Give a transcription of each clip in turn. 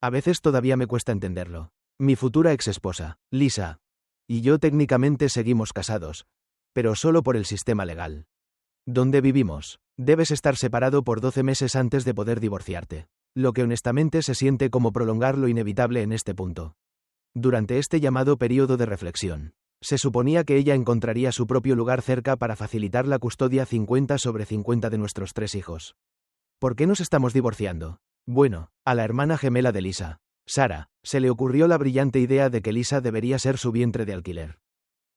A veces todavía me cuesta entenderlo. Mi futura exesposa, Lisa, y yo técnicamente seguimos casados, pero solo por el sistema legal. ¿Dónde vivimos? Debes estar separado por 12 meses antes de poder divorciarte, lo que honestamente se siente como prolongar lo inevitable en este punto. Durante este llamado período de reflexión, se suponía que ella encontraría su propio lugar cerca para facilitar la custodia 50/50 de nuestros 3 hijos. ¿Por qué nos estamos divorciando? Bueno, a la hermana gemela de Lisa, Sarah, se le ocurrió la brillante idea de que Lisa debería ser su vientre de alquiler.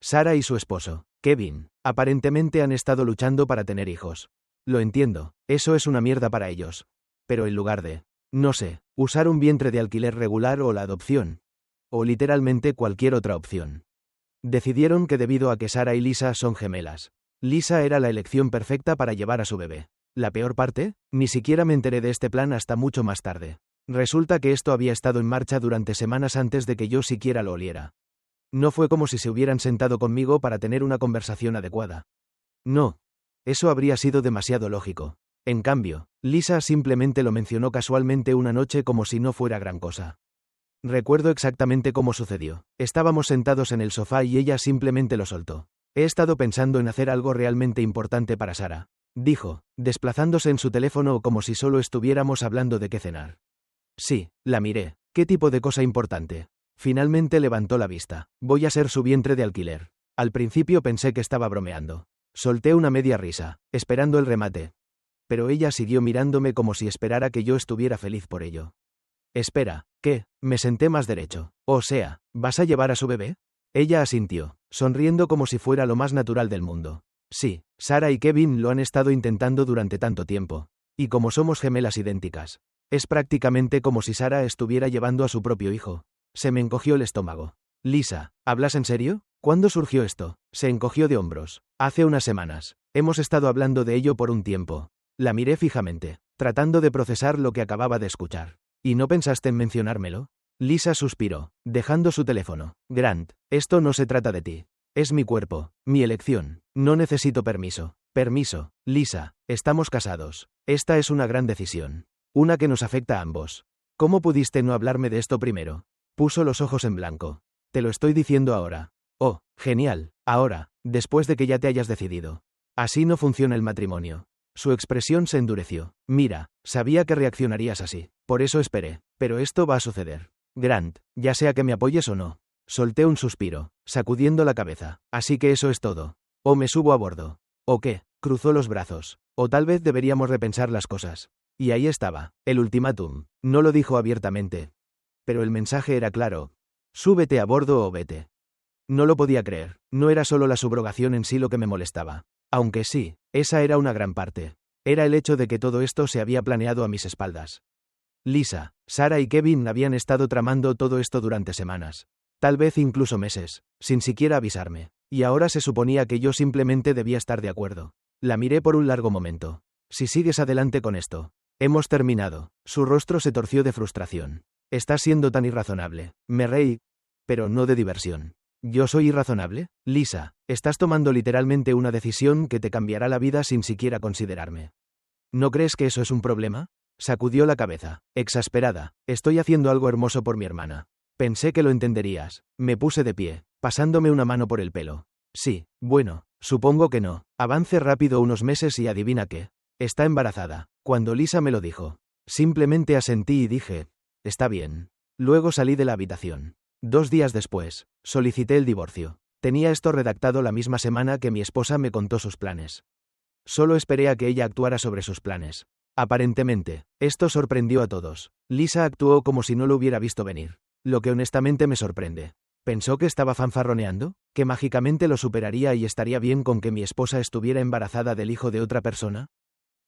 Sarah y su esposo, Kevin, aparentemente han estado luchando para tener hijos. Lo entiendo, eso es una mierda para ellos. Pero en lugar de, no sé, usar un vientre de alquiler regular o la adopción, o literalmente cualquier otra opción, decidieron que debido a que Sarah y Lisa son gemelas, Lisa era la elección perfecta para llevar a su bebé. La peor parte, ni siquiera me enteré de este plan hasta mucho más tarde. Resulta que esto había estado en marcha durante semanas antes de que yo siquiera lo oliera. No fue como si se hubieran sentado conmigo para tener una conversación adecuada. No. Eso habría sido demasiado lógico. En cambio, Lisa simplemente lo mencionó casualmente una noche como si no fuera gran cosa. Recuerdo exactamente cómo sucedió. Estábamos sentados en el sofá y ella simplemente lo soltó. He estado pensando en hacer algo realmente importante para Sarah, dijo, desplazándose en su teléfono como si solo estuviéramos hablando de qué cenar. Sí, la miré. ¿Qué tipo de cosa importante? Finalmente levantó la vista. Voy a ser su vientre de alquiler. Al principio pensé que estaba bromeando. Solté una media risa, esperando el remate. Pero ella siguió mirándome como si esperara que yo estuviera feliz por ello. Espera, ¿qué? Me senté más derecho. O sea, ¿vas a llevar a su bebé? Ella asintió, sonriendo como si fuera lo más natural del mundo. Sí, Sarah y Kevin lo han estado intentando durante tanto tiempo. Y como somos gemelas idénticas, es prácticamente como si Sarah estuviera llevando a su propio hijo. Se me encogió el estómago. Lisa, ¿hablas en serio? ¿Cuándo surgió esto? Se encogió de hombros. Hace unas semanas. Hemos estado hablando de ello por un tiempo. La miré fijamente, tratando de procesar lo que acababa de escuchar. ¿Y no pensaste en mencionármelo? Lisa suspiró, dejando su teléfono. Grant, esto no se trata de ti. Es mi cuerpo, mi elección. No necesito permiso. Permiso. Lisa, estamos casados. Esta es una gran decisión. Una que nos afecta a ambos. ¿Cómo pudiste no hablarme de esto primero? Puso los ojos en blanco. Te lo estoy diciendo ahora. Oh, genial. Ahora, después de que ya te hayas decidido. Así no funciona el matrimonio. Su expresión se endureció. Mira, sabía que reaccionarías así. Por eso esperé. Pero esto va a suceder. Grant, ya sea que me apoyes o no. Solté un suspiro, sacudiendo la cabeza. Así que eso es todo. O me subo a bordo. ¿O qué? Cruzó los brazos. O tal vez deberíamos repensar las cosas. Y ahí estaba, el ultimátum. No lo dijo abiertamente. Pero el mensaje era claro. Súbete a bordo o vete. No lo podía creer. No era solo la subrogación en sí lo que me molestaba. Aunque sí, esa era una gran parte. Era el hecho de que todo esto se había planeado a mis espaldas. Lisa, Sarah y Kevin habían estado tramando todo esto durante semanas. Tal vez incluso meses, sin siquiera avisarme. Y ahora se suponía que yo simplemente debía estar de acuerdo. La miré por un largo momento. Si sigues adelante con esto. Hemos terminado. Su rostro se torció de frustración. Estás siendo tan irrazonable. Me reí. Pero no de diversión. ¿Yo soy irrazonable? Lisa, estás tomando literalmente una decisión que te cambiará la vida sin siquiera considerarme. ¿No crees que eso es un problema? Sacudió la cabeza, exasperada. Estoy haciendo algo hermoso por mi hermana. Pensé que lo entenderías. Me puse de pie, pasándome una mano por el pelo. Sí, bueno, supongo que no. Avance rápido unos meses y adivina qué. Está embarazada. Cuando Lisa me lo dijo, simplemente asentí y dije, está bien. Luego salí de la habitación. 2 días después, solicité el divorcio. Tenía esto redactado la misma semana que mi esposa me contó sus planes. Solo esperé a que ella actuara sobre sus planes. Aparentemente, esto sorprendió a todos. Lisa actuó como si no lo hubiera visto venir. Lo que honestamente me sorprende. ¿Pensó que estaba fanfarroneando? ¿Que mágicamente lo superaría y estaría bien con que mi esposa estuviera embarazada del hijo de otra persona?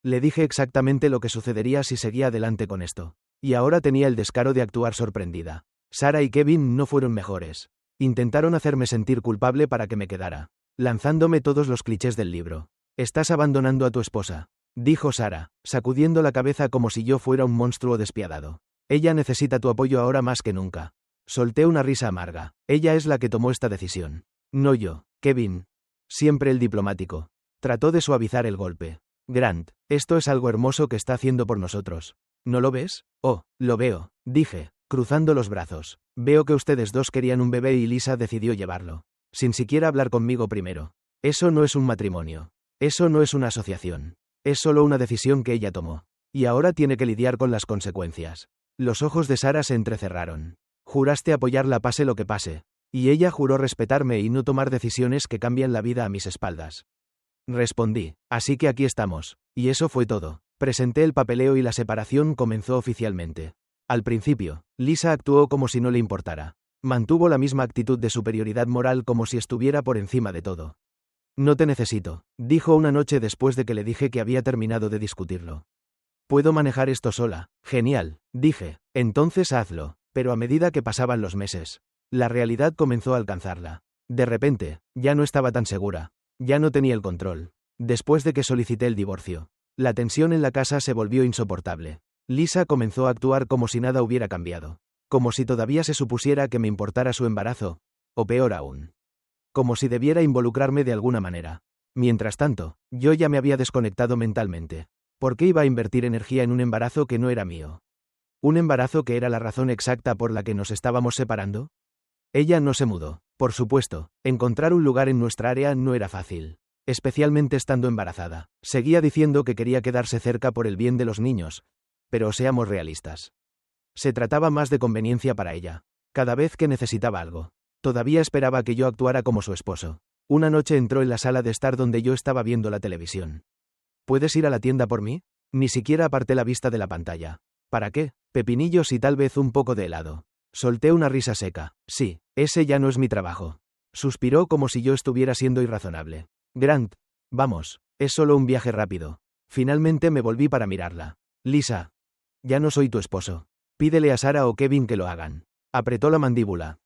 Le dije exactamente lo que sucedería si seguía adelante con esto. Y ahora tenía el descaro de actuar sorprendida. Sarah y Kevin no fueron mejores. Intentaron hacerme sentir culpable para que me quedara, lanzándome todos los clichés del libro. Estás abandonando a tu esposa, dijo Sarah, sacudiendo la cabeza como si yo fuera un monstruo despiadado. Ella necesita tu apoyo ahora más que nunca. Solté una risa amarga. Ella es la que tomó esta decisión. No yo, Kevin. Siempre el diplomático. Trató de suavizar el golpe. Grant, esto es algo hermoso que está haciendo por nosotros. ¿No lo ves? Oh, lo veo, dije, cruzando los brazos. Veo que ustedes dos querían un bebé y Lisa decidió llevarlo. Sin siquiera hablar conmigo primero. Eso no es un matrimonio. Eso no es una asociación. Es solo una decisión que ella tomó. Y ahora tiene que lidiar con las consecuencias. Los ojos de Sara se entrecerraron. Juraste apoyarla pase lo que pase. Y ella juró respetarme y no tomar decisiones que cambian la vida a mis espaldas. Respondí, así que aquí estamos. Y eso fue todo. Presenté el papeleo y la separación comenzó oficialmente. Al principio, Lisa actuó como si no le importara. Mantuvo la misma actitud de superioridad moral como si estuviera por encima de todo. No te necesito, dijo una noche después de que le dije que había terminado de discutirlo. Puedo manejar esto sola. Genial, dije. Entonces hazlo. Pero a medida que pasaban los meses, la realidad comenzó a alcanzarla. De repente, ya no estaba tan segura. Ya no tenía el control. Después de que solicité el divorcio, la tensión en la casa se volvió insoportable. Lisa comenzó a actuar como si nada hubiera cambiado. Como si todavía se supusiera que me importara su embarazo. O peor aún. Como si debiera involucrarme de alguna manera. Mientras tanto, yo ya me había desconectado mentalmente. ¿Por qué iba a invertir energía en un embarazo que no era mío? ¿Un embarazo que era la razón exacta por la que nos estábamos separando? Ella no se mudó. Por supuesto, encontrar un lugar en nuestra área no era fácil. Especialmente estando embarazada. Seguía diciendo que quería quedarse cerca por el bien de los niños. Pero seamos realistas. Se trataba más de conveniencia para ella. Cada vez que necesitaba algo. Todavía esperaba que yo actuara como su esposo. Una noche entró en la sala de estar donde yo estaba viendo la televisión. ¿Puedes ir a la tienda por mí? Ni siquiera aparté la vista de la pantalla. ¿Para qué? Pepinillos y tal vez un poco de helado. Solté una risa seca. Sí, ese ya no es mi trabajo. Suspiró como si yo estuviera siendo irrazonable. Grant, vamos, es solo un viaje rápido. Finalmente me volví para mirarla. Lisa, ya no soy tu esposo. Pídele a Sara o Kevin que lo hagan. Apretó la mandíbula.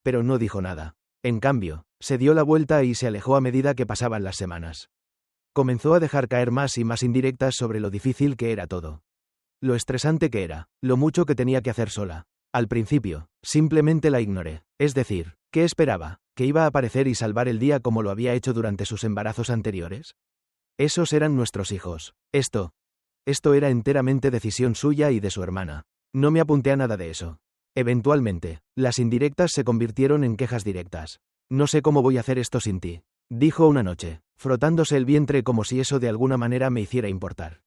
Pero no dijo nada. En cambio, se dio la vuelta y se alejó a medida que pasaban las semanas. Comenzó a dejar caer más y más indirectas sobre lo difícil que era todo. Lo estresante que era, lo mucho que tenía que hacer sola. Al principio, simplemente la ignoré. Es decir, ¿qué esperaba? ¿Que iba a aparecer y salvar el día como lo había hecho durante sus embarazos anteriores? Esos eran nuestros hijos. Esto era enteramente decisión suya y de su hermana. No me apunté a nada de eso. Eventualmente, las indirectas se convirtieron en quejas directas. No sé cómo voy a hacer esto sin ti, dijo una noche, frotándose el vientre como si eso de alguna manera me hiciera importar.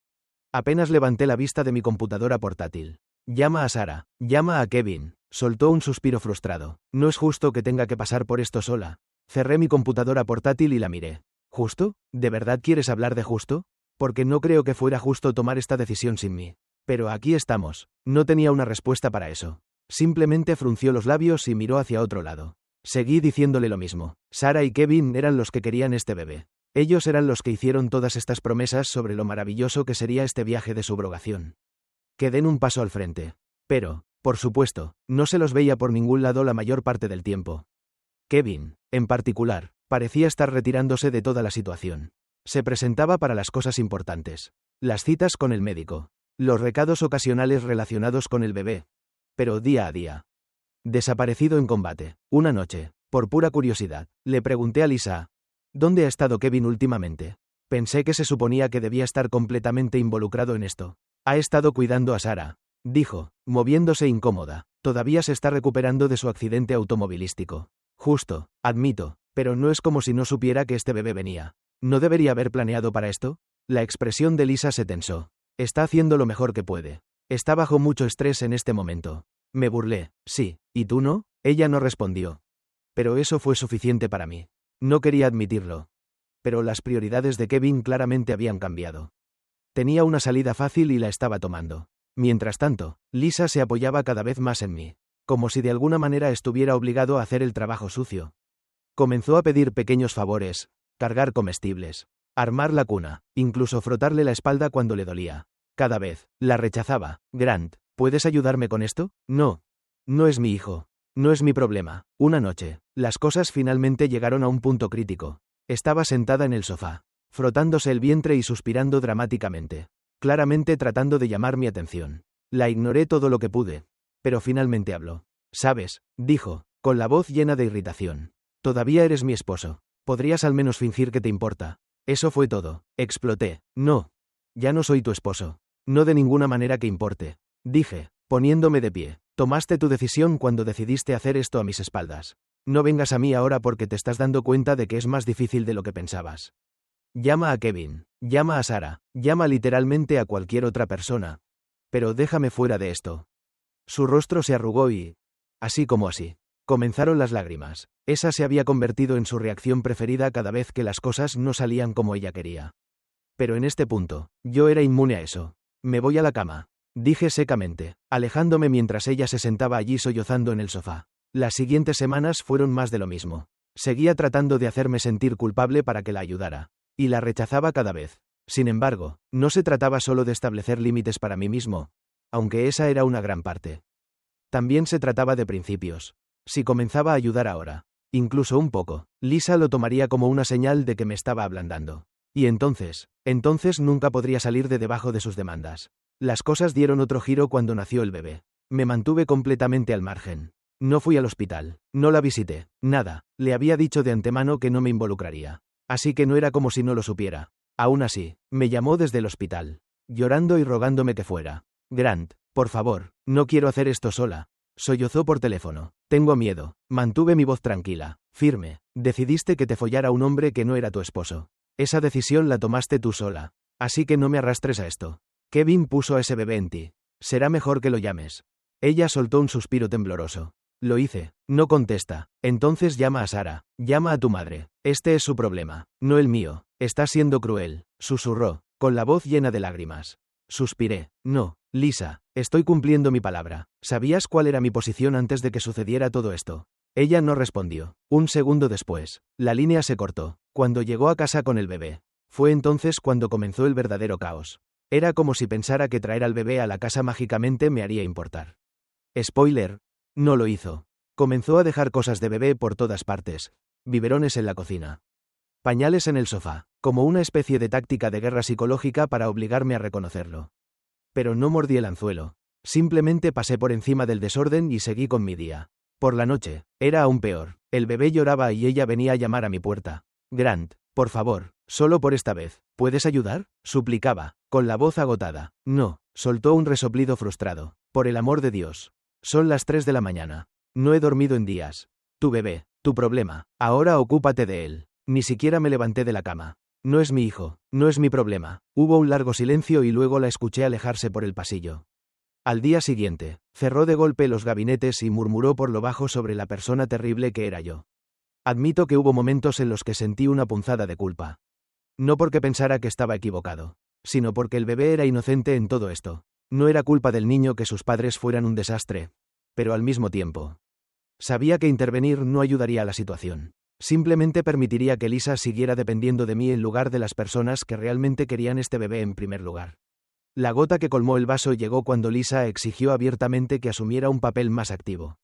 Apenas levanté la vista de mi computadora portátil. Llama a Sara, llama a Kevin, soltó un suspiro frustrado. No es justo que tenga que pasar por esto sola. Cerré mi computadora portátil y la miré. ¿Justo? ¿De verdad quieres hablar de justo? Porque no creo que fuera justo tomar esta decisión sin mí. Pero aquí estamos. No tenía una respuesta para eso. Simplemente frunció los labios y miró hacia otro lado. Seguí diciéndole lo mismo. Sara y Kevin eran los que querían este bebé. Ellos eran los que hicieron todas estas promesas sobre lo maravilloso que sería este viaje de subrogación. Que den un paso al frente. Pero, por supuesto, no se los veía por ningún lado la mayor parte del tiempo. Kevin, en particular, parecía estar retirándose de toda la situación. Se presentaba para las cosas importantes. Las citas con el médico. Los recados ocasionales relacionados con el bebé. Pero día a día. Desaparecido en combate. Una noche, por pura curiosidad, le pregunté a Lisa, ¿dónde ha estado Kevin últimamente? Pensé que se suponía que debía estar completamente involucrado en esto. Ha estado cuidando a Sara, dijo, moviéndose incómoda. Todavía se está recuperando de su accidente automovilístico. Justo, admito, pero no es como si no supiera que este bebé venía. ¿No debería haber planeado para esto? La expresión de Lisa se tensó. Está haciendo lo mejor que puede. Está bajo mucho estrés en este momento. Me burlé. Sí, ¿y tú no? Ella no respondió. Pero eso fue suficiente para mí. No quería admitirlo. Pero las prioridades de Kevin claramente habían cambiado. Tenía una salida fácil y la estaba tomando. Mientras tanto, Lisa se apoyaba cada vez más en mí. Como si de alguna manera estuviera obligado a hacer el trabajo sucio. Comenzó a pedir pequeños favores, cargar comestibles, armar la cuna, incluso frotarle la espalda cuando le dolía. Cada vez, la rechazaba. Grant, ¿puedes ayudarme con esto? No. No es mi hijo. No es mi problema. Una noche, las cosas finalmente llegaron a un punto crítico. Estaba sentada en el sofá, frotándose el vientre y suspirando dramáticamente. Claramente tratando de llamar mi atención. La ignoré todo lo que pude. Pero finalmente habló. ¿Sabes? Dijo, con la voz llena de irritación. Todavía eres mi esposo. Podrías al menos fingir que te importa. Eso fue todo. Exploté. No. Ya no soy tu esposo. No de ninguna manera que importe. Dije, poniéndome de pie. Tomaste tu decisión cuando decidiste hacer esto a mis espaldas. No vengas a mí ahora porque te estás dando cuenta de que es más difícil de lo que pensabas. Llama a Kevin, llama a Sarah, llama literalmente a cualquier otra persona. Pero déjame fuera de esto. Su rostro se arrugó y... así como así. Comenzaron las lágrimas. Esa se había convertido en su reacción preferida cada vez que las cosas no salían como ella quería. Pero en este punto, yo era inmune a eso. Me voy a la cama, dije secamente, alejándome mientras ella se sentaba allí sollozando en el sofá. Las siguientes semanas fueron más de lo mismo. Seguía tratando de hacerme sentir culpable para que la ayudara. Y la rechazaba cada vez. Sin embargo, no se trataba solo de establecer límites para mí mismo, aunque esa era una gran parte. También se trataba de principios. Si comenzaba a ayudar ahora, incluso un poco, Lisa lo tomaría como una señal de que me estaba ablandando. Y entonces nunca podría salir de debajo de sus demandas. Las cosas dieron otro giro cuando nació el bebé. Me mantuve completamente al margen. No fui al hospital, no la visité, nada, le había dicho de antemano que no me involucraría. Así que no era como si no lo supiera. Aún así, me llamó desde el hospital, llorando y rogándome que fuera. Grant, por favor, no quiero hacer esto sola. Sollozó por teléfono. Tengo miedo. Mantuve mi voz tranquila, firme. Decidiste que te follara un hombre que no era tu esposo. Esa decisión la tomaste tú sola. Así que no me arrastres a esto. Kevin puso a ese bebé en ti. Será mejor que lo llames. Ella soltó un suspiro tembloroso. Lo hice. No contesta. Entonces llama a Sarah. Llama a tu madre. Este es su problema, no el mío. Estás siendo cruel, susurró, con la voz llena de lágrimas. Suspiré. No, Lisa, estoy cumpliendo mi palabra. ¿Sabías cuál era mi posición antes de que sucediera todo esto? Ella no respondió. Un segundo después, la línea se cortó. Cuando llegó a casa con el bebé. Fue entonces cuando comenzó el verdadero caos. Era como si pensara que traer al bebé a la casa mágicamente me haría importar. Spoiler. No lo hizo. Comenzó a dejar cosas de bebé por todas partes. Biberones en la cocina. Pañales en el sofá, como una especie de táctica de guerra psicológica para obligarme a reconocerlo. Pero no mordí el anzuelo. Simplemente pasé por encima del desorden y seguí con mi día. Por la noche, era aún peor. El bebé lloraba y ella venía a llamar a mi puerta. Grant, por favor, solo por esta vez, ¿puedes ayudar? Suplicaba, con la voz agotada. No, soltó un resoplido frustrado. Por el amor de Dios. Son las 3 de la mañana. No he dormido en días. Tu bebé, tu problema. Ahora ocúpate de él. Ni siquiera me levanté de la cama. No es mi hijo, no es mi problema. Hubo un largo silencio y luego la escuché alejarse por el pasillo. Al día siguiente, cerró de golpe los gabinetes y murmuró por lo bajo sobre la persona terrible que era yo. Admito que hubo momentos en los que sentí una punzada de culpa. No porque pensara que estaba equivocado, sino porque el bebé era inocente en todo esto. No era culpa del niño que sus padres fueran un desastre. Pero al mismo tiempo, sabía que intervenir no ayudaría a la situación. Simplemente permitiría que Lisa siguiera dependiendo de mí en lugar de las personas que realmente querían este bebé en primer lugar. La gota que colmó el vaso llegó cuando Lisa exigió abiertamente que asumiera un papel más activo.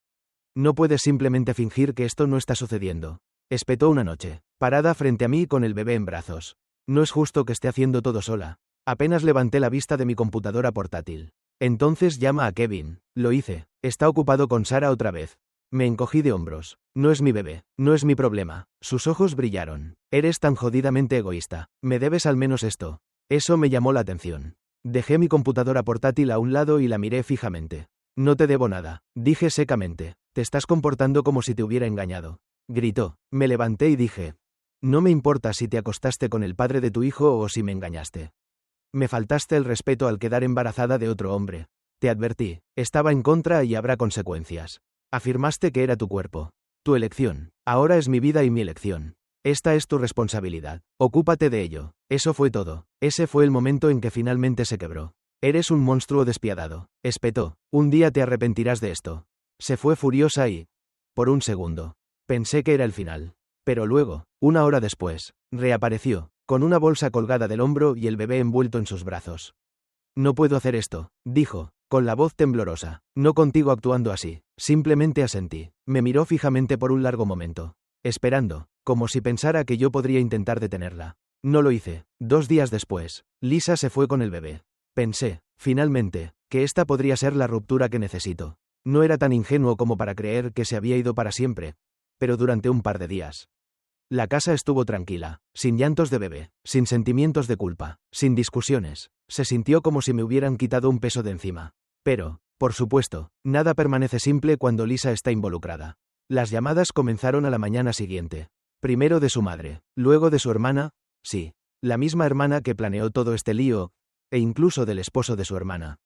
No puedes simplemente fingir que esto no está sucediendo. Espetó una noche, parada frente a mí con el bebé en brazos. No es justo que esté haciendo todo sola. Apenas levanté la vista de mi computadora portátil. Entonces llama a Kevin. Lo hice. Está ocupado con Sarah otra vez. Me encogí de hombros. No es mi bebé, no es mi problema. Sus ojos brillaron. Eres tan jodidamente egoísta. Me debes al menos esto. Eso me llamó la atención. Dejé mi computadora portátil a un lado y la miré fijamente. No te debo nada, dije secamente. Te estás comportando como si te hubiera engañado. Gritó. Me levanté y dije. No me importa si te acostaste con el padre de tu hijo o si me engañaste. Me faltaste el respeto al quedar embarazada de otro hombre. Te advertí. Estaba en contra y habrá consecuencias. Afirmaste que era tu cuerpo. Tu elección. Ahora es mi vida y mi elección. Esta es tu responsabilidad. Ocúpate de ello. Eso fue todo. Ese fue el momento en que finalmente se quebró. Eres un monstruo despiadado. Espetó. Un día te arrepentirás de esto. Se fue furiosa y... Por un segundo. Pensé que era el final. Pero luego, una hora después, reapareció, con una bolsa colgada del hombro y el bebé envuelto en sus brazos. No puedo hacer esto, dijo, con la voz temblorosa. No contigo actuando así. Simplemente asentí. Me miró fijamente por un largo momento. Esperando, como si pensara que yo podría intentar detenerla. No lo hice. 2 días después, Lisa se fue con el bebé. Pensé, finalmente, que esta podría ser la ruptura que necesito. No era tan ingenuo como para creer que se había ido para siempre. Pero durante un par de días. La casa estuvo tranquila, sin llantos de bebé, sin sentimientos de culpa, sin discusiones. Se sintió como si me hubieran quitado un peso de encima. Pero Por supuesto, nada permanece simple cuando Lisa está involucrada. Las llamadas comenzaron a la mañana siguiente. Primero de su madre, luego de su hermana, sí, la misma hermana que planeó todo este lío, e incluso del esposo de su hermana.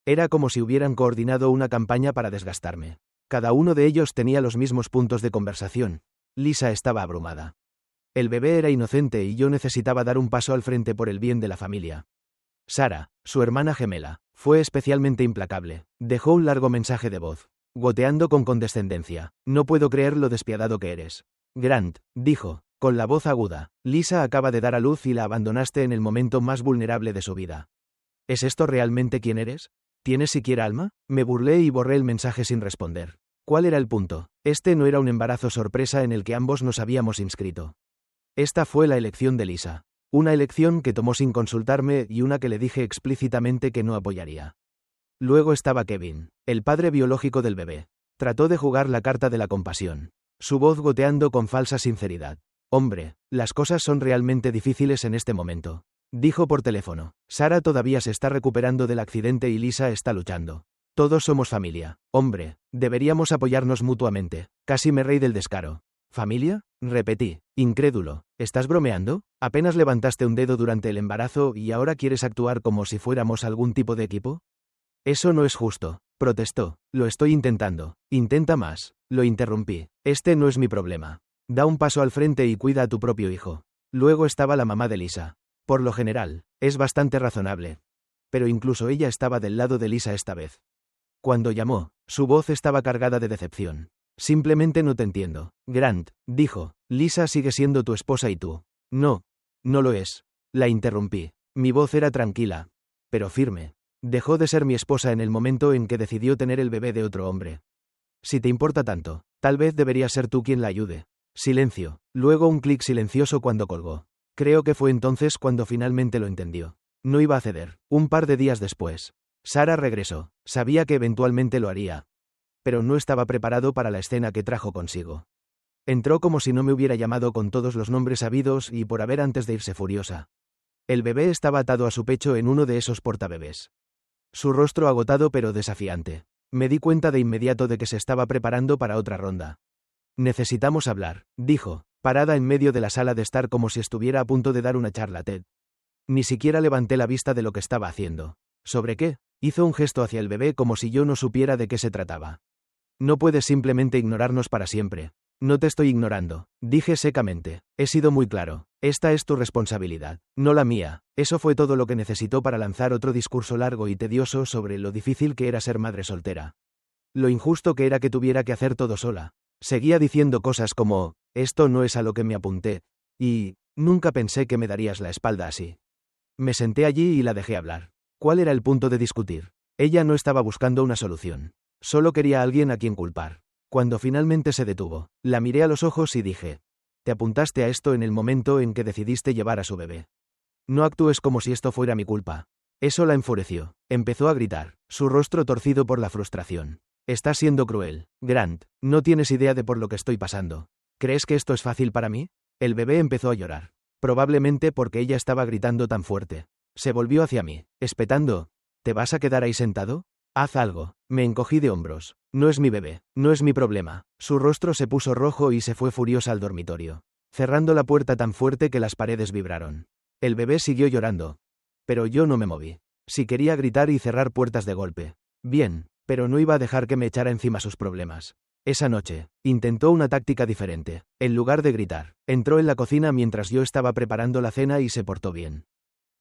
Era como si hubieran coordinado una campaña para desgastarme. Cada uno de ellos tenía los mismos puntos de conversación. Lisa estaba abrumada. El bebé era inocente y yo necesitaba dar un paso al frente por el bien de la familia. Sara, su hermana gemela, fue especialmente implacable. Dejó un largo mensaje de voz, goteando con condescendencia. No puedo creer lo despiadado que eres. Grant, dijo, con la voz aguda, Lisa acaba de dar a luz y la abandonaste en el momento más vulnerable de su vida. ¿Es esto realmente quién eres? ¿Tienes siquiera alma? Me burlé y borré el mensaje sin responder. ¿Cuál era el punto? Este no era un embarazo sorpresa en el que ambos nos habíamos inscrito. Esta fue la elección de Lisa. Una elección que tomó sin consultarme y una que le dije explícitamente que no apoyaría. Luego estaba Kevin, el padre biológico del bebé. Trató de jugar la carta de la compasión. Su voz goteando con falsa sinceridad. Hombre, las cosas son realmente difíciles en este momento. Dijo por teléfono. Sara todavía se está recuperando del accidente y Lisa está luchando. Todos somos familia. Hombre, deberíamos apoyarnos mutuamente. Casi me reí del descaro. ¿Familia? Repetí, incrédulo. ¿Estás bromeando? Apenas levantaste un dedo durante el embarazo y ahora quieres actuar como si fuéramos algún tipo de equipo. Eso no es justo, protestó. Lo estoy intentando. Intenta más. Lo interrumpí. Este no es mi problema. Da un paso al frente y cuida a tu propio hijo. Luego estaba la mamá de Lisa. Por lo general, es bastante razonable. Pero incluso ella estaba del lado de Lisa esta vez. Cuando llamó, su voz estaba cargada de decepción. Simplemente no te entiendo. Grant, dijo, Lisa sigue siendo tu esposa y tú. No, no lo es. La interrumpí. Mi voz era tranquila, pero firme. Dejó de ser mi esposa en el momento en que decidió tener el bebé de otro hombre. Si te importa tanto, tal vez debería ser tú quien la ayude. Silencio. Luego un clic silencioso cuando colgó. Creo que fue entonces cuando finalmente lo entendió. No iba a ceder. Un par de días después. Sara regresó. Sabía que eventualmente lo haría. Pero no estaba preparado para la escena que trajo consigo. Entró como si no me hubiera llamado con todos los nombres habidos y por haber antes de irse furiosa. El bebé estaba atado a su pecho en uno de esos portabebés. Su rostro agotado pero desafiante. Me di cuenta de inmediato de que se estaba preparando para otra ronda. Necesitamos hablar, dijo, parada en medio de la sala de estar como si estuviera a punto de dar una charla TED. Ni siquiera levanté la vista de lo que estaba haciendo. ¿Sobre qué? Hizo un gesto hacia el bebé como si yo no supiera de qué se trataba. No puedes simplemente ignorarnos para siempre. No te estoy ignorando, dije secamente. He sido muy claro. Esta es tu responsabilidad, no la mía. Eso fue todo lo que necesitó para lanzar otro discurso largo y tedioso sobre lo difícil que era ser madre soltera. Lo injusto que era que tuviera que hacer todo sola. Seguía diciendo cosas como, esto no es a lo que me apunté, y, nunca pensé que me darías la espalda así. Me senté allí y la dejé hablar. ¿Cuál era el punto de discutir? Ella no estaba buscando una solución. Solo quería a alguien a quien culpar. Cuando finalmente se detuvo, la miré a los ojos y dije, te apuntaste a esto en el momento en que decidiste llevar a su bebé. No actúes como si esto fuera mi culpa. Eso la enfureció. Empezó a gritar, su rostro torcido por la frustración. Estás siendo cruel, Grant. No tienes idea de por lo que estoy pasando. ¿Crees que esto es fácil para mí? El bebé empezó a llorar. Probablemente porque ella estaba gritando tan fuerte. Se volvió hacia mí, espetando. ¿Te vas a quedar ahí sentado? Haz algo. Me encogí de hombros. No es mi bebé, no es mi problema. Su rostro se puso rojo y se fue furiosa al dormitorio, cerrando la puerta tan fuerte que las paredes vibraron. El bebé siguió llorando. Pero yo no me moví. Si quería gritar y cerrar puertas de golpe. Bien, pero no iba a dejar que me echara encima sus problemas. Esa noche, intentó una táctica diferente. En lugar de gritar, entró en la cocina mientras yo estaba preparando la cena y se portó bien.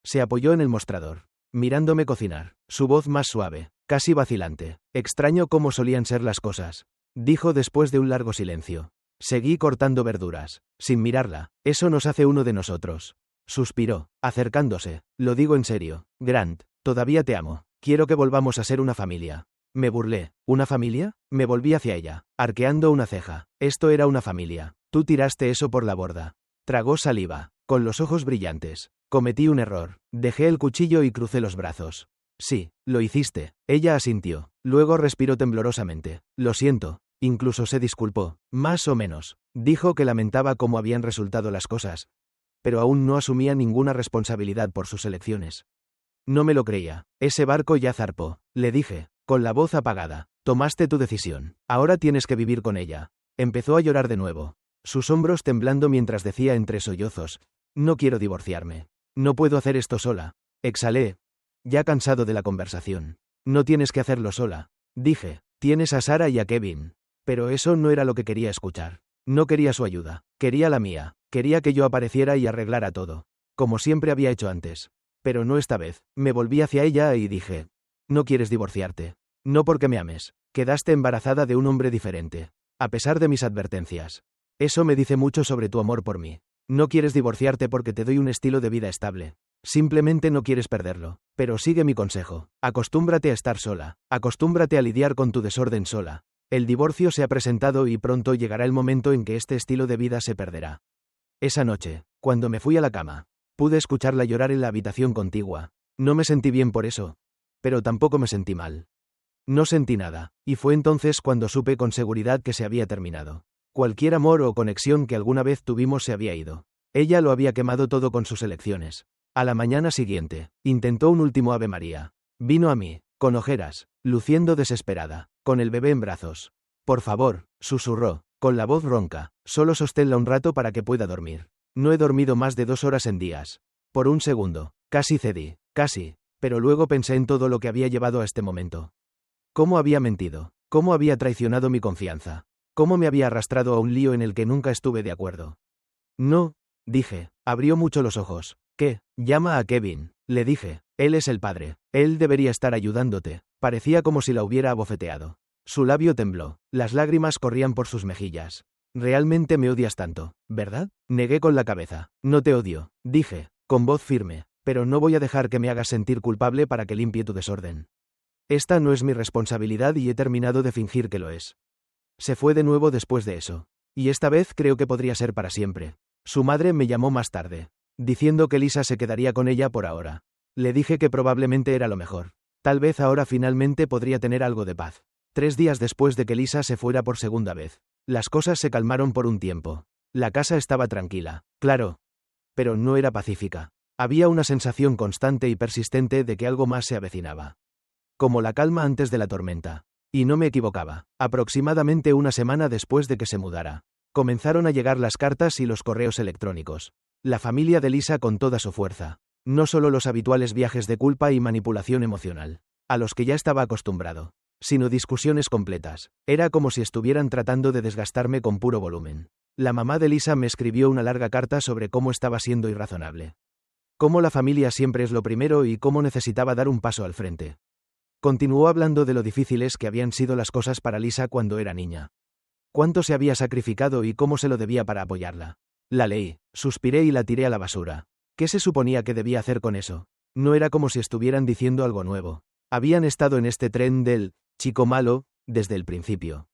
Se apoyó en el mostrador, mirándome cocinar, su voz más suave, casi vacilante. Extraño cómo solían ser las cosas, dijo después de un largo silencio. Seguí cortando verduras, sin mirarla. Eso nos hace uno de nosotros. Suspiró, acercándose. Lo digo en serio, Grant, todavía te amo. Quiero que volvamos a ser una familia. Me burlé. ¿Una familia? Me volví hacia ella, arqueando una ceja. Esto era una familia. Tú tiraste eso por la borda. Tragó saliva, con los ojos brillantes. Cometí un error. Dejé el cuchillo y crucé los brazos. Sí, lo hiciste. Ella asintió. Luego respiró temblorosamente. Lo siento. Incluso se disculpó. Más o menos. Dijo que lamentaba cómo habían resultado las cosas. Pero aún no asumía ninguna responsabilidad por sus elecciones. No me lo creía. Ese barco ya zarpó, le dije. con la voz apagada. Tomaste tu decisión. Ahora tienes que vivir con ella. Empezó a llorar de nuevo, sus hombros temblando mientras decía entre sollozos: no quiero divorciarme. No puedo hacer esto sola. Exhalé, ya cansado de la conversación. No tienes que hacerlo sola, dije. Tienes a Sara y a Kevin. Pero eso no era lo que quería escuchar. No quería su ayuda, quería la mía. Quería que yo apareciera y arreglara todo, como siempre había hecho antes. Pero no esta vez. Me volví hacia ella y dije: no quieres divorciarte. No porque me ames. Quedaste embarazada de un hombre diferente, a pesar de mis advertencias. Eso me dice mucho sobre tu amor por mí. No quieres divorciarte porque te doy un estilo de vida estable. Simplemente no quieres perderlo. Pero sigue mi consejo. Acostúmbrate a estar sola. Acostúmbrate a lidiar con tu desorden sola. El divorcio se ha presentado y pronto llegará el momento en que este estilo de vida se perderá. Esa noche, cuando me fui a la cama, pude escucharla llorar en la habitación contigua. No me sentí bien por eso, pero tampoco me sentí mal. No sentí nada, y fue entonces cuando supe con seguridad que se había terminado. Cualquier amor o conexión que alguna vez tuvimos se había ido. Ella lo había quemado todo con sus elecciones. A la mañana siguiente, intentó un último Ave María. Vino a mí, con ojeras, luciendo desesperada, con el bebé en brazos. Por favor, susurró, con la voz ronca, solo sosténla un rato para que pueda dormir. No he dormido más de 2 horas en días. Por un segundo, casi cedí, casi, pero luego pensé en todo lo que había llevado a este momento. ¿Cómo había mentido? ¿Cómo había traicionado mi confianza? ¿Cómo me había arrastrado a un lío en el que nunca estuve de acuerdo? No, dije, abrió mucho los ojos. ¿Qué? Llama a Kevin, le dije. Él es el padre. Él debería estar ayudándote. Parecía como si la hubiera abofeteado. Su labio tembló, las lágrimas corrían por sus mejillas. Realmente me odias tanto, ¿verdad? Negué con la cabeza. No te odio, dije, con voz firme, pero no voy a dejar que me hagas sentir culpable para que limpie tu desorden. Esta no es mi responsabilidad y he terminado de fingir que lo es. Se fue de nuevo después de eso. Y esta vez creo que podría ser para siempre. Su madre me llamó más tarde, diciendo que Lisa se quedaría con ella por ahora. Le dije que probablemente era lo mejor. Tal vez ahora finalmente podría tener algo de paz. 3 días después de que Lisa se fuera por segunda vez, las cosas se calmaron por un tiempo. La casa estaba tranquila, claro, pero no era pacífica. Había una sensación constante y persistente de que algo más se avecinaba. Como la calma antes de la tormenta. Y no me equivocaba. Aproximadamente una semana después de que se mudara, comenzaron a llegar las cartas y los correos electrónicos. La familia de Lisa con toda su fuerza. No solo los habituales viajes de culpa y manipulación emocional, a los que ya estaba acostumbrado, sino discusiones completas. Era como si estuvieran tratando de desgastarme con puro volumen. La mamá de Lisa me escribió una larga carta sobre cómo estaba siendo irrazonable. Cómo la familia siempre es lo primero y cómo necesitaba dar un paso al frente. Continuó hablando de lo difíciles que habían sido las cosas para Lisa cuando era niña. Cuánto se había sacrificado y cómo se lo debía para apoyarla. La leí, suspiré y la tiré a la basura. ¿Qué se suponía que debía hacer con eso? No era como si estuvieran diciendo algo nuevo. Habían estado en este tren del chico malo desde el principio.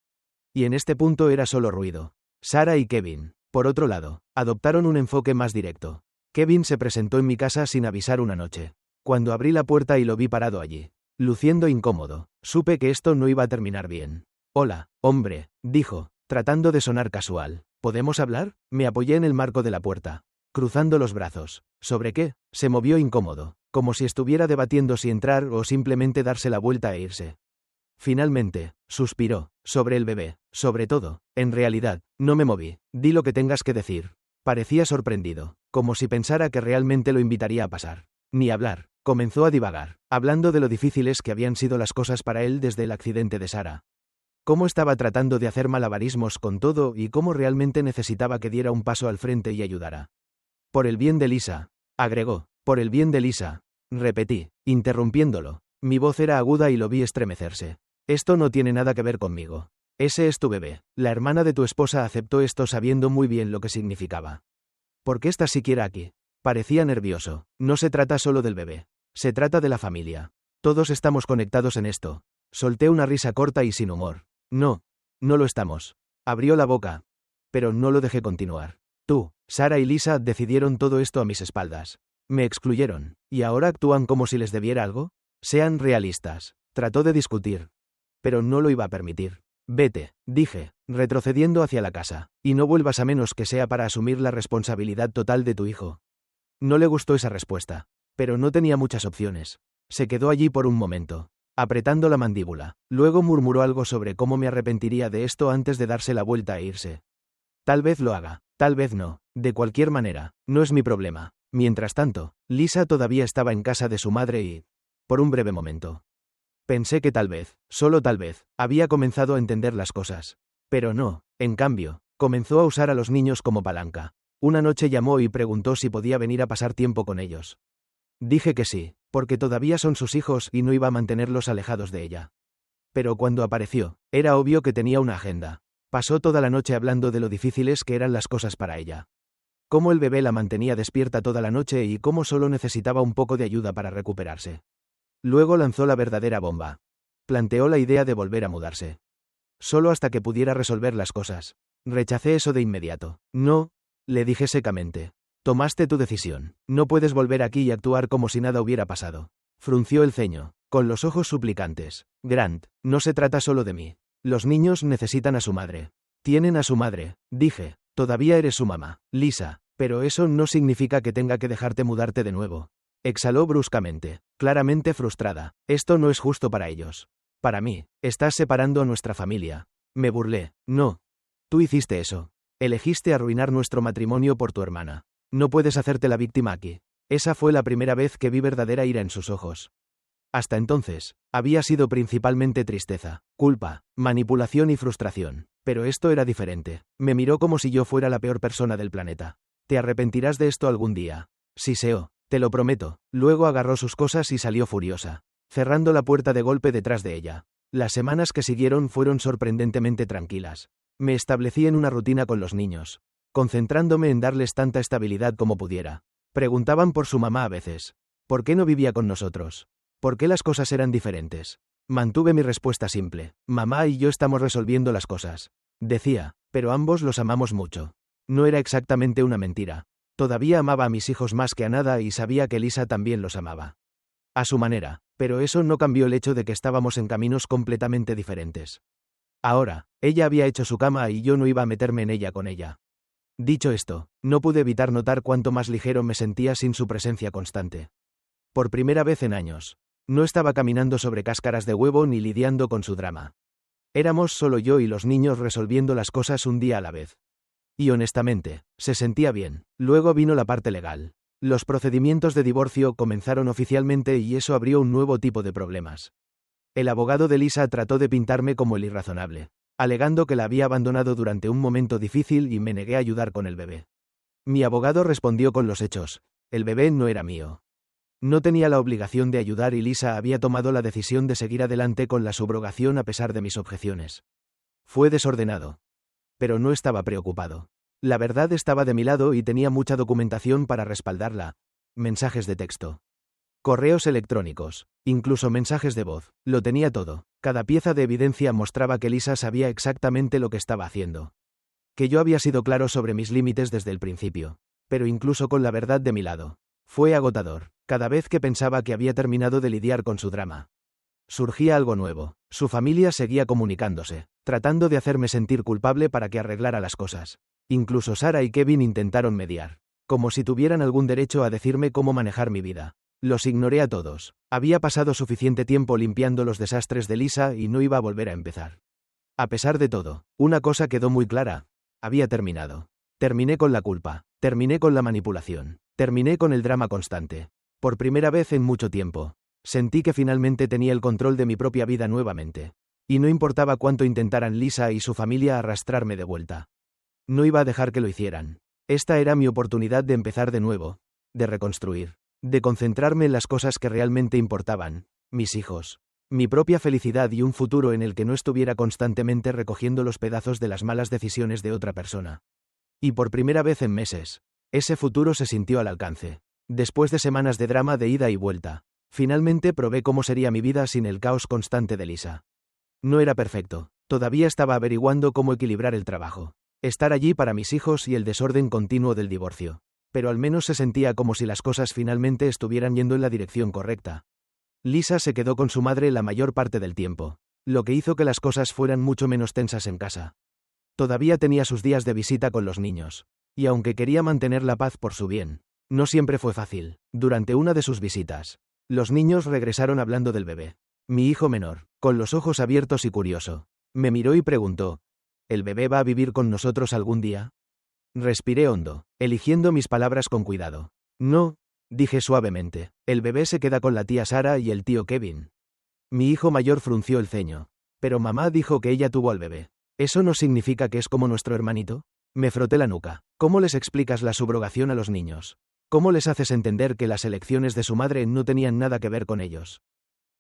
Y en este punto era solo ruido. Sara y Kevin, por otro lado, adoptaron un enfoque más directo. Kevin se presentó en mi casa sin avisar una noche. Cuando abrí la puerta y lo vi parado allí, luciendo incómodo, supe que esto no iba a terminar bien. Hola, hombre, dijo, tratando de sonar casual. ¿Podemos hablar? Me apoyé en el marco de la puerta, cruzando los brazos. ¿Sobre qué? Se movió incómodo, como si estuviera debatiendo si entrar o simplemente darse la vuelta e irse. Finalmente, suspiró, sobre el bebé, sobre todo. En realidad, no me moví. Di lo que tengas que decir. Parecía sorprendido, como si pensara que realmente lo invitaría a pasar. Ni hablar. Comenzó a divagar, hablando de lo difíciles que habían sido las cosas para él desde el accidente de Sara. Cómo estaba tratando de hacer malabarismos con todo y cómo realmente necesitaba que diera un paso al frente y ayudara. Por el bien de Lisa, agregó, por el bien de Lisa, repetí, interrumpiéndolo. Mi voz era aguda y lo vi estremecerse. Esto no tiene nada que ver conmigo. Ese es tu bebé. La hermana de tu esposa aceptó esto sabiendo muy bien lo que significaba. ¿Por qué estás siquiera aquí? Parecía nervioso. No se trata solo del bebé. Se trata de la familia. Todos estamos conectados en esto. Solté una risa corta y sin humor. No, no lo estamos. Abrió la boca, pero no lo dejé continuar. Tú, Sara y Lisa decidieron todo esto a mis espaldas. Me excluyeron, y ahora actúan como si les debiera algo. Sean realistas. Trató de discutir, pero no lo iba a permitir. Vete, dije, retrocediendo hacia la casa, y no vuelvas a menos que sea para asumir la responsabilidad total de tu hijo. No le gustó esa respuesta, pero no tenía muchas opciones. Se quedó allí por un momento, apretando la mandíbula. Luego murmuró algo sobre cómo me arrepentiría de esto antes de darse la vuelta e irse. Tal vez lo haga, tal vez no. De cualquier manera, no es mi problema. Mientras tanto, Lisa todavía estaba en casa de su madre y... por un breve momento. Pensé que tal vez, solo tal vez, había comenzado a entender las cosas. Pero no, en cambio, comenzó a usar a los niños como palanca. Una noche llamó y preguntó si podía venir a pasar tiempo con ellos. Dije que sí, porque todavía son sus hijos y no iba a mantenerlos alejados de ella. Pero cuando apareció, era obvio que tenía una agenda. Pasó toda la noche hablando de lo difíciles que eran las cosas para ella. Cómo el bebé la mantenía despierta toda la noche y cómo solo necesitaba un poco de ayuda para recuperarse. Luego lanzó la verdadera bomba. Planteó la idea de volver a mudarse. Solo hasta que pudiera resolver las cosas. Rechacé eso de inmediato. No, le dije secamente. Tomaste tu decisión. No puedes volver aquí y actuar como si nada hubiera pasado. Frunció el ceño, con los ojos suplicantes. Grant, no se trata solo de mí. Los niños necesitan a su madre. Tienen a su madre, dije. Todavía eres su mamá, Lisa, pero eso no significa que tenga que dejarte mudarte de nuevo. Exhaló bruscamente, claramente frustrada. Esto no es justo para ellos. Para mí, estás separando a nuestra familia. Me burlé. No. Tú hiciste eso. Elegiste arruinar nuestro matrimonio por tu hermana. No puedes hacerte la víctima aquí. Esa fue la primera vez que vi verdadera ira en sus ojos. Hasta entonces, había sido principalmente tristeza, culpa, manipulación y frustración. Pero esto era diferente. Me miró como si yo fuera la peor persona del planeta. Te arrepentirás de esto algún día. Siseó. Te lo prometo. Luego agarró sus cosas y salió furiosa, cerrando la puerta de golpe detrás de ella. Las semanas que siguieron fueron sorprendentemente tranquilas. Me establecí en una rutina con los niños, concentrándome en darles tanta estabilidad como pudiera. Preguntaban por su mamá a veces. ¿Por qué no vivía con nosotros? ¿Por qué las cosas eran diferentes? Mantuve mi respuesta simple. Mamá y yo estamos resolviendo las cosas. Decía, pero ambos los amamos mucho. No era exactamente una mentira. Todavía amaba a mis hijos más que a nada y sabía que Lisa también los amaba. A su manera, pero eso no cambió el hecho de que estábamos en caminos completamente diferentes. Ahora, ella había hecho su cama y yo no iba a meterme en ella con ella. Dicho esto, no pude evitar notar cuánto más ligero me sentía sin su presencia constante. Por primera vez en años. No estaba caminando sobre cáscaras de huevo ni lidiando con su drama. Éramos solo yo y los niños resolviendo las cosas un día a la vez. Y honestamente, se sentía bien. Luego vino la parte legal. Los procedimientos de divorcio comenzaron oficialmente y eso abrió un nuevo tipo de problemas. El abogado de Lisa trató de pintarme como el irrazonable, alegando que la había abandonado durante un momento difícil y me negué a ayudar con el bebé. Mi abogado respondió con los hechos. El bebé no era mío. No tenía la obligación de ayudar y Lisa había tomado la decisión de seguir adelante con la subrogación a pesar de mis objeciones. Fue desordenado. Pero no estaba preocupado. La verdad estaba de mi lado y tenía mucha documentación para respaldarla. Mensajes de texto. Correos electrónicos. Incluso mensajes de voz. Lo tenía todo. Cada pieza de evidencia mostraba que Lisa sabía exactamente lo que estaba haciendo. Que yo había sido claro sobre mis límites desde el principio. Pero incluso con la verdad de mi lado. Fue agotador. Cada vez que pensaba que había terminado de lidiar con su drama. Surgía algo nuevo. Su familia seguía comunicándose, tratando de hacerme sentir culpable para que arreglara las cosas. Incluso Sara y Kevin intentaron mediar. Como si tuvieran algún derecho a decirme cómo manejar mi vida. Los ignoré a todos. Había pasado suficiente tiempo limpiando los desastres de Lisa y no iba a volver a empezar. A pesar de todo, una cosa quedó muy clara. Había terminado. Terminé con la culpa. Terminé con la manipulación. Terminé con el drama constante. Por primera vez en mucho tiempo, sentí que finalmente tenía el control de mi propia vida nuevamente. Y no importaba cuánto intentaran Lisa y su familia arrastrarme de vuelta. No iba a dejar que lo hicieran. Esta era mi oportunidad de empezar de nuevo, de reconstruir, de concentrarme en las cosas que realmente importaban, mis hijos, mi propia felicidad y un futuro en el que no estuviera constantemente recogiendo los pedazos de las malas decisiones de otra persona. Y por primera vez en meses, ese futuro se sintió al alcance. Después de semanas de drama de ida y vuelta, finalmente probé cómo sería mi vida sin el caos constante de Lisa. No era perfecto, todavía estaba averiguando cómo equilibrar el trabajo, estar allí para mis hijos y el desorden continuo del divorcio, pero al menos se sentía como si las cosas finalmente estuvieran yendo en la dirección correcta. Lisa se quedó con su madre la mayor parte del tiempo, lo que hizo que las cosas fueran mucho menos tensas en casa. Todavía tenía sus días de visita con los niños, y aunque quería mantener la paz por su bien, no siempre fue fácil. Durante una de sus visitas, los niños regresaron hablando del bebé. Mi hijo menor, con los ojos abiertos y curioso, me miró y preguntó, ¿el bebé va a vivir con nosotros algún día? Respiré hondo, eligiendo mis palabras con cuidado. No, dije suavemente, el bebé se queda con la tía Sara y el tío Kevin. Mi hijo mayor frunció el ceño. Pero mamá dijo que ella tuvo al bebé. ¿Eso no significa que es como nuestro hermanito? Me froté la nuca. ¿Cómo les explicas la subrogación a los niños? ¿Cómo les haces entender que las elecciones de su madre no tenían nada que ver con ellos?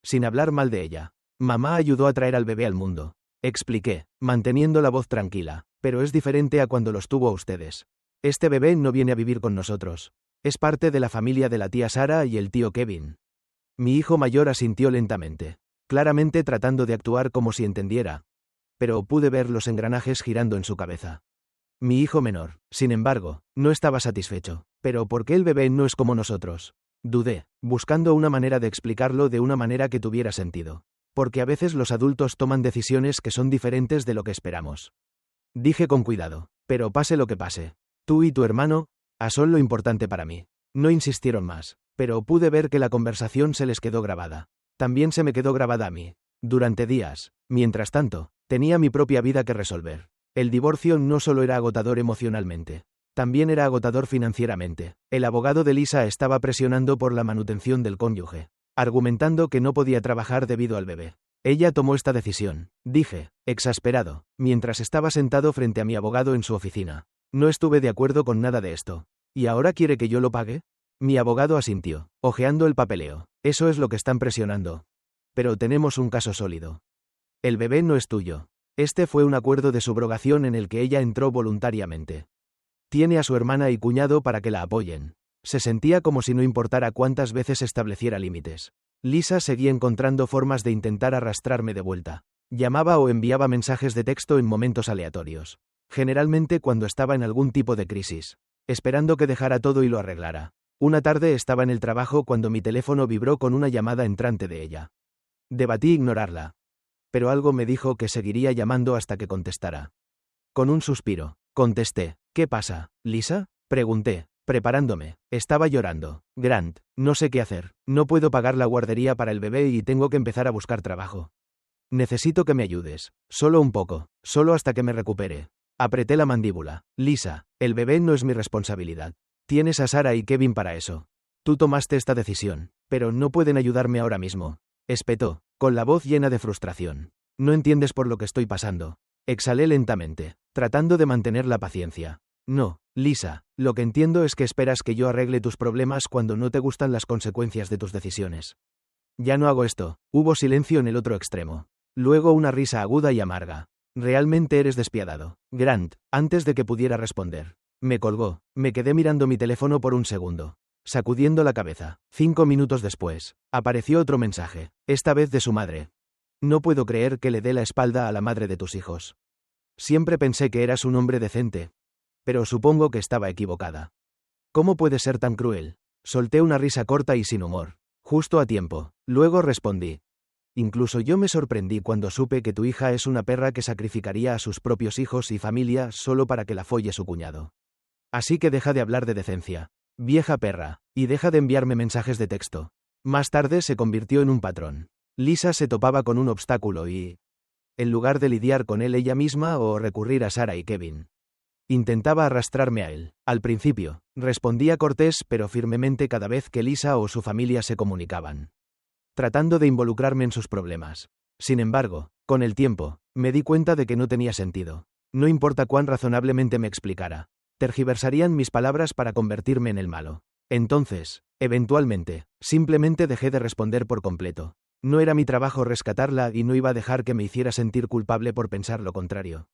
Sin hablar mal de ella. Mamá ayudó a traer al bebé al mundo. Expliqué, manteniendo la voz tranquila, pero es diferente a cuando los tuvo a ustedes. Este bebé no viene a vivir con nosotros. Es parte de la familia de la tía Sara y el tío Kevin. Mi hijo mayor asintió lentamente, claramente tratando de actuar como si entendiera. Pero pude ver los engranajes girando en su cabeza. Mi hijo menor, sin embargo, no estaba satisfecho. ¿Pero por qué el bebé no es como nosotros? Dudé, buscando una manera de explicarlo de una manera que tuviera sentido. Porque a veces los adultos toman decisiones que son diferentes de lo que esperamos. Dije con cuidado, pero pase lo que pase. Tú y tu hermano, son lo importante para mí. No insistieron más, pero pude ver que la conversación se les quedó grabada. También se me quedó grabada a mí. Durante días, mientras tanto, tenía mi propia vida que resolver. El divorcio no solo era agotador emocionalmente, también era agotador financieramente. El abogado de Lisa estaba presionando por la manutención del cónyuge, argumentando que no podía trabajar debido al bebé. Ella tomó esta decisión, dije, exasperado, mientras estaba sentado frente a mi abogado en su oficina. No estuve de acuerdo con nada de esto. ¿Y ahora quiere que yo lo pague? Mi abogado asintió, hojeando el papeleo. Eso es lo que están presionando. Pero tenemos un caso sólido. El bebé no es tuyo. Este fue un acuerdo de subrogación en el que ella entró voluntariamente. Tiene a su hermana y cuñado para que la apoyen. Se sentía como si no importara cuántas veces estableciera límites. Lisa seguía encontrando formas de intentar arrastrarme de vuelta. Llamaba o enviaba mensajes de texto en momentos aleatorios. Generalmente cuando estaba en algún tipo de crisis. Esperando que dejara todo y lo arreglara. Una tarde estaba en el trabajo cuando mi teléfono vibró con una llamada entrante de ella. Debatí ignorarla. Pero algo me dijo que seguiría llamando hasta que contestara. Con un suspiro, contesté. ¿Qué pasa, Lisa? Pregunté, preparándome. Estaba llorando. Grant, no sé qué hacer. No puedo pagar la guardería para el bebé y tengo que empezar a buscar trabajo. Necesito que me ayudes. Solo un poco. Solo hasta que me recupere. Apreté la mandíbula. Lisa, el bebé no es mi responsabilidad. Tienes a Sara y Kevin para eso. Tú tomaste esta decisión, pero no pueden ayudarme ahora mismo. Espetó, con la voz llena de frustración. No entiendes por lo que estoy pasando. Exhalé lentamente, tratando de mantener la paciencia. No, Lisa, lo que entiendo es que esperas que yo arregle tus problemas cuando no te gustan las consecuencias de tus decisiones. Ya no hago esto. Hubo silencio en el otro extremo. Luego una risa aguda y amarga. Realmente eres despiadado, Grant. Antes de que pudiera responder, me colgó. Me quedé mirando mi teléfono por un segundo, sacudiendo la cabeza. 5 minutos después, apareció otro mensaje, esta vez de su madre. No puedo creer que le dé la espalda a la madre de tus hijos. Siempre pensé que eras un hombre decente. Pero supongo que estaba equivocada. ¿Cómo puede ser tan cruel? Solté una risa corta y sin humor. Justo a tiempo. Luego respondí. Incluso yo me sorprendí cuando supe que tu hija es una perra que sacrificaría a sus propios hijos y familia solo para que la folle su cuñado. Así que deja de hablar de decencia, vieja perra, y deja de enviarme mensajes de texto. Más tarde se convirtió en un patrón. Lisa se topaba con un obstáculo y, en lugar de lidiar con él ella misma o recurrir a Sara y Kevin, intentaba arrastrarme a él. Al principio, respondía cortés pero firmemente cada vez que Lisa o su familia se comunicaban, tratando de involucrarme en sus problemas. Sin embargo, con el tiempo, me di cuenta de que no tenía sentido. No importa cuán razonablemente me explicara, tergiversarían mis palabras para convertirme en el malo. Entonces, eventualmente, simplemente dejé de responder por completo. No era mi trabajo rescatarla y no iba a dejar que me hiciera sentir culpable por pensar lo contrario.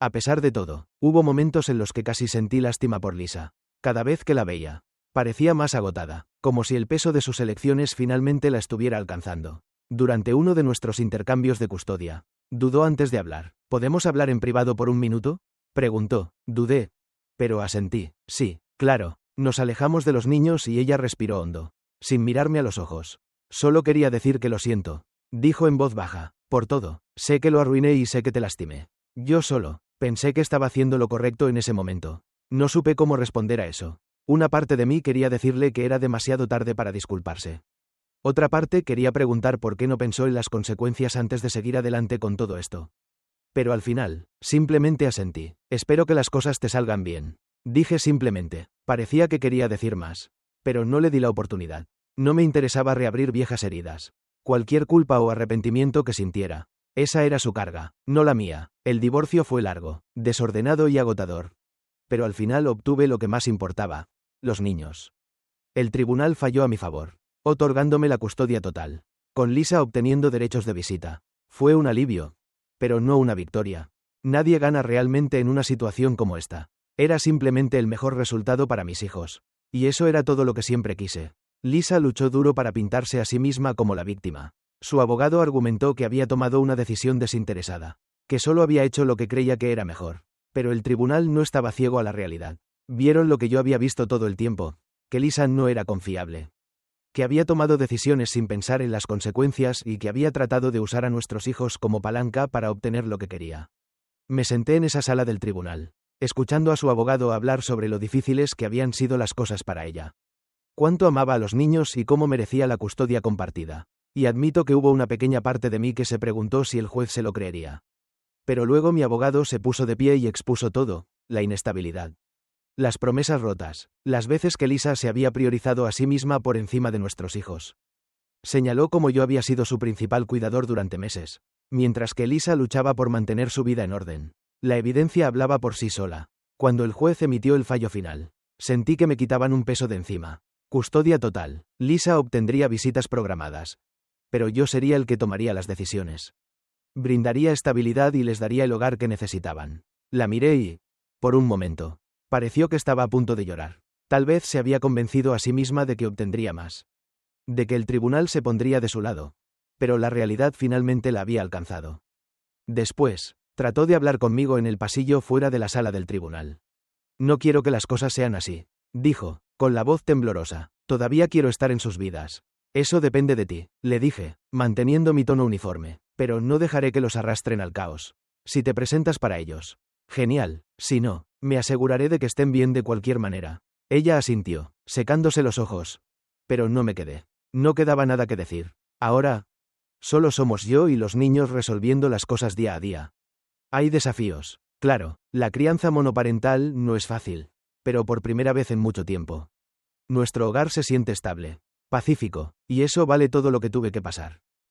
A pesar de todo, hubo momentos en los que casi sentí lástima por Lisa. Cada vez que la veía, parecía más agotada, como si el peso de sus elecciones finalmente la estuviera alcanzando. Durante uno de nuestros intercambios de custodia, dudó antes de hablar. ¿Podemos hablar en privado por un minuto?, preguntó. Dudé, pero asentí. Sí, claro. Nos alejamos de los niños y ella respiró hondo, sin mirarme a los ojos. Solo quería decir que lo siento, dijo en voz baja, por todo. Sé que lo arruiné y sé que te lastimé. Yo solo pensé que estaba haciendo lo correcto en ese momento. No supe cómo responder a eso. Una parte de mí quería decirle que era demasiado tarde para disculparse. Otra parte quería preguntar por qué no pensó en las consecuencias antes de seguir adelante con todo esto. Pero al final, simplemente asentí. Espero que las cosas te salgan bien. Dije simplemente. Parecía que quería decir más. Pero no le di la oportunidad. No me interesaba reabrir viejas heridas. Cualquier culpa o arrepentimiento que sintiera. Esa era su carga, no la mía. El divorcio fue largo, desordenado y agotador. Pero al final obtuve lo que más importaba. Los niños. El tribunal falló a mi favor, otorgándome la custodia total. Con Lisa obteniendo derechos de visita. Fue un alivio. Pero no una victoria. Nadie gana realmente en una situación como esta. Era simplemente el mejor resultado para mis hijos. Y eso era todo lo que siempre quise. Lisa luchó duro para pintarse a sí misma como la víctima. Su abogado argumentó que había tomado una decisión desinteresada, que solo había hecho lo que creía que era mejor. Pero el tribunal no estaba ciego a la realidad. Vieron lo que yo había visto todo el tiempo, que Lisa no era confiable. Que había tomado decisiones sin pensar en las consecuencias y que había tratado de usar a nuestros hijos como palanca para obtener lo que quería. Me senté en esa sala del tribunal, escuchando a su abogado hablar sobre lo difíciles que habían sido las cosas para ella. Cuánto amaba a los niños y cómo merecía la custodia compartida. Y admito que hubo una pequeña parte de mí que se preguntó si el juez se lo creería. Pero luego mi abogado se puso de pie y expuso todo, la inestabilidad. Las promesas rotas, las veces que Lisa se había priorizado a sí misma por encima de nuestros hijos. Señaló cómo yo había sido su principal cuidador durante meses, mientras que Lisa luchaba por mantener su vida en orden. La evidencia hablaba por sí sola. Cuando el juez emitió el fallo final, sentí que me quitaban un peso de encima. Custodia total. Lisa obtendría visitas programadas. Pero yo sería el que tomaría las decisiones. Brindaría estabilidad y les daría el hogar que necesitaban. La miré y, por un momento, pareció que estaba a punto de llorar. Tal vez se había convencido a sí misma de que obtendría más. De que el tribunal se pondría de su lado. Pero la realidad finalmente la había alcanzado. Después, trató de hablar conmigo en el pasillo fuera de la sala del tribunal. No quiero que las cosas sean así, dijo, con la voz temblorosa. Todavía quiero estar en sus vidas. Eso depende de ti, le dije, manteniendo mi tono uniforme, pero no dejaré que los arrastren al caos. Si te presentas para ellos. Genial, si no, me aseguraré de que estén bien de cualquier manera. Ella asintió, secándose los ojos. Pero no me quedé. No quedaba nada que decir. Ahora, solo somos yo y los niños resolviendo las cosas día a día. Hay desafíos. Claro, la crianza monoparental no es fácil, pero por primera vez en mucho tiempo. Nuestro hogar se siente estable. Pacífico, y eso vale todo lo que tuve que pasar.